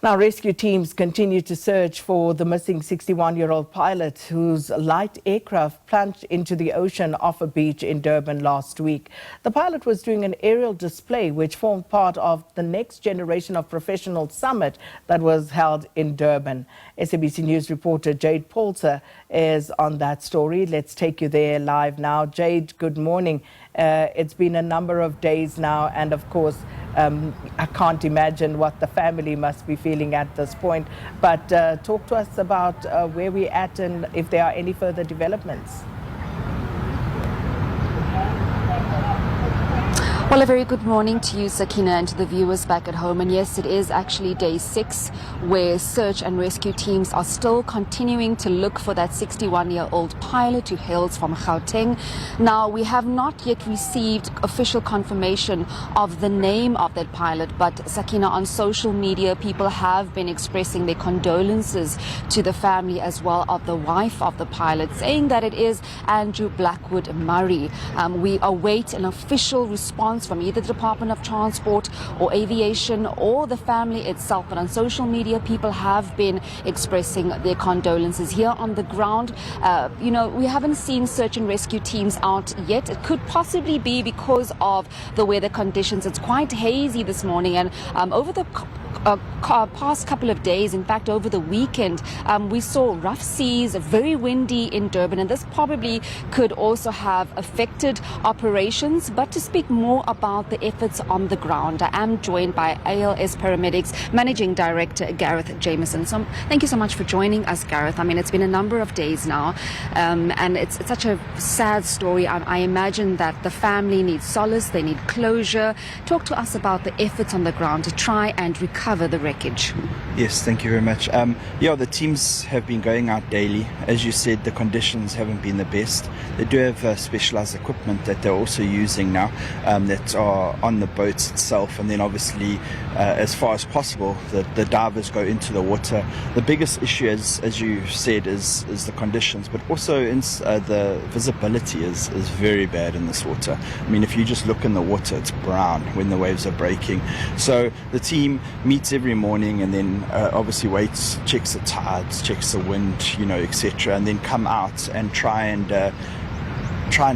Now, rescue teams continue to search for the missing 61-year-old pilot whose light aircraft plunged into the ocean off a beach in Durban last week. The pilot was doing an aerial display which formed part of the Next Generation of Professional Summit that was held in Durban. SABC News reporter Jayed Paulse is on that story. Let's take you there live now. Jayed, good morning. It's been a number of days now, and of course, I can't imagine what the family must be feeling at this point. But talk to us about where we're at and if there are any further developments. Well, a very good morning to you, Sakina, and to the viewers back at home. And yes, it is actually day 6 where search and rescue teams are still continuing to look for that 61-year-old pilot who hails from Gauteng. Now, we have not yet received official confirmation of the name of that pilot, but Sakina, on social media, people have been expressing their condolences to the family as well of the wife of the pilot, saying that it is Andrew Blackwood Murray. We await an official response from either the Department of Transport or Aviation or the family itself. But on social media, people have been expressing their condolences. Here on the ground, we haven't seen search and rescue teams out yet. It could possibly be because of the weather conditions. It's quite hazy this morning, and over the past couple of days, in fact over the weekend, we saw rough seas, very windy in Durban, and this probably could also have affected operations. But to speak more about the efforts on the ground, I am joined by ALS Paramedics Managing Director Gareth Jameson. So thank you so much for joining us, Gareth. I mean, it's been a number of days now, and it's such a sad story. I imagine that the family needs solace, they need closure. Talk to us about the efforts on the ground to try and recover the wreckage. Yes, thank you very much. The teams have been going out daily. As you said, the conditions haven't been the best. They do have specialized equipment that they're also using now that are on the boats itself, and then obviously as far as possible the divers go into the water. The biggest issue, as you said, is the conditions, but also the visibility is very bad in this water. I mean, if you just look in the water, it's brown when the waves are breaking. So the team meets every morning and then obviously waits, checks the tides, checks the wind, etc., and then come out and try and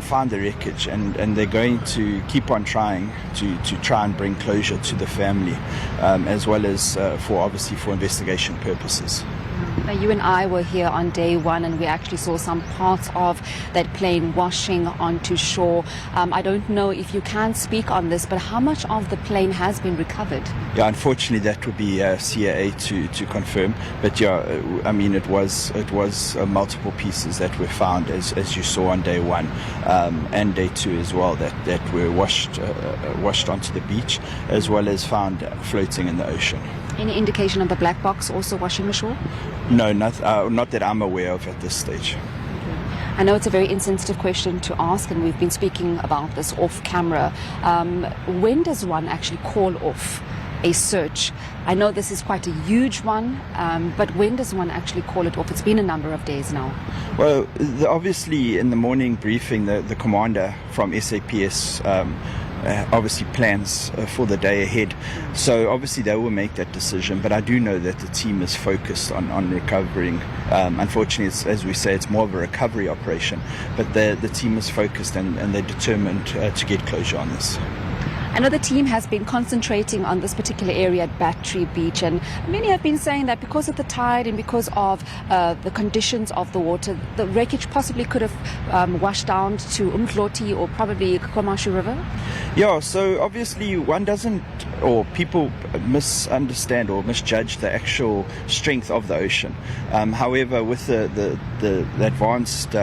find the wreckage, and they're going to keep on trying to try and bring closure to the family, as well as for investigation purposes. Now, you and I were here on day 1, and we actually saw some parts of that plane washing onto shore. I don't know if you can speak on this, but how much of the plane has been recovered? Yeah, unfortunately, that would be CAA to confirm. But yeah, I mean, it was multiple pieces that were found, as you saw on day 1, and day 2 as well, that were washed onto the beach, as well as found floating in the ocean. Any indication of the black box also washing ashore? No, not that I'm aware of at this stage. I know it's a very insensitive question to ask, and we've been speaking about this off camera. When does one actually call off a search? I know this is quite a huge one, but when does one actually call it off? It's been a number of days now. Well, obviously in the morning briefing, the commander from SAPS obviously plans for the day ahead. So obviously they will make that decision, but I do know that the team is focused on recovering. Unfortunately, as we say, it's more of a recovery operation, but the team is focused and they're determined to get closure on this. I know the team has been concentrating on this particular area at Battery Beach, and many have been saying that because of the tide and because of the conditions of the water, the wreckage possibly could have washed down to Umdloti or probably KwaZulu-Natal River. Yeah, so obviously one doesn't, or people misunderstand or misjudge the actual strength of the ocean. However, with the advanced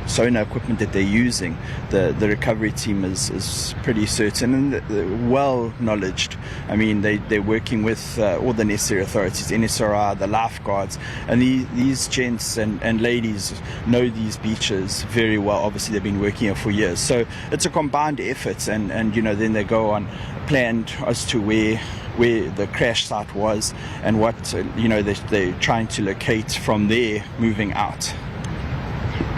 sonar equipment that they're using, the recovery team is pretty certain and well knowledged. I mean, they're working with all the necessary authorities, NSRI, the lifeguards, and these gents and ladies know these beaches very well. Obviously, they've been working here for years, so it's a combined effort, and then they go on planned as to where the crash site was and what they're trying to locate from there moving out.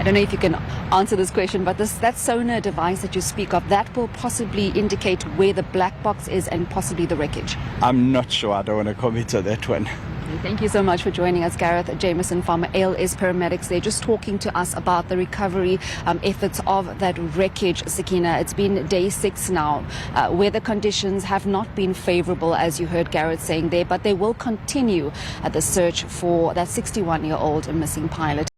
I don't know if you can answer this question, but that sonar device that you speak of, that will possibly indicate where the black box is and possibly the wreckage. I'm not sure. I don't want to comment on that one. Thank you so much for joining us, Gareth Jameson from ALS Paramedics. They're just talking to us about the recovery efforts of that wreckage, Sakina. It's been day 6 now. Weather conditions have not been favorable, as you heard Gareth saying there, but they will continue the search for that 61-year-old missing pilot.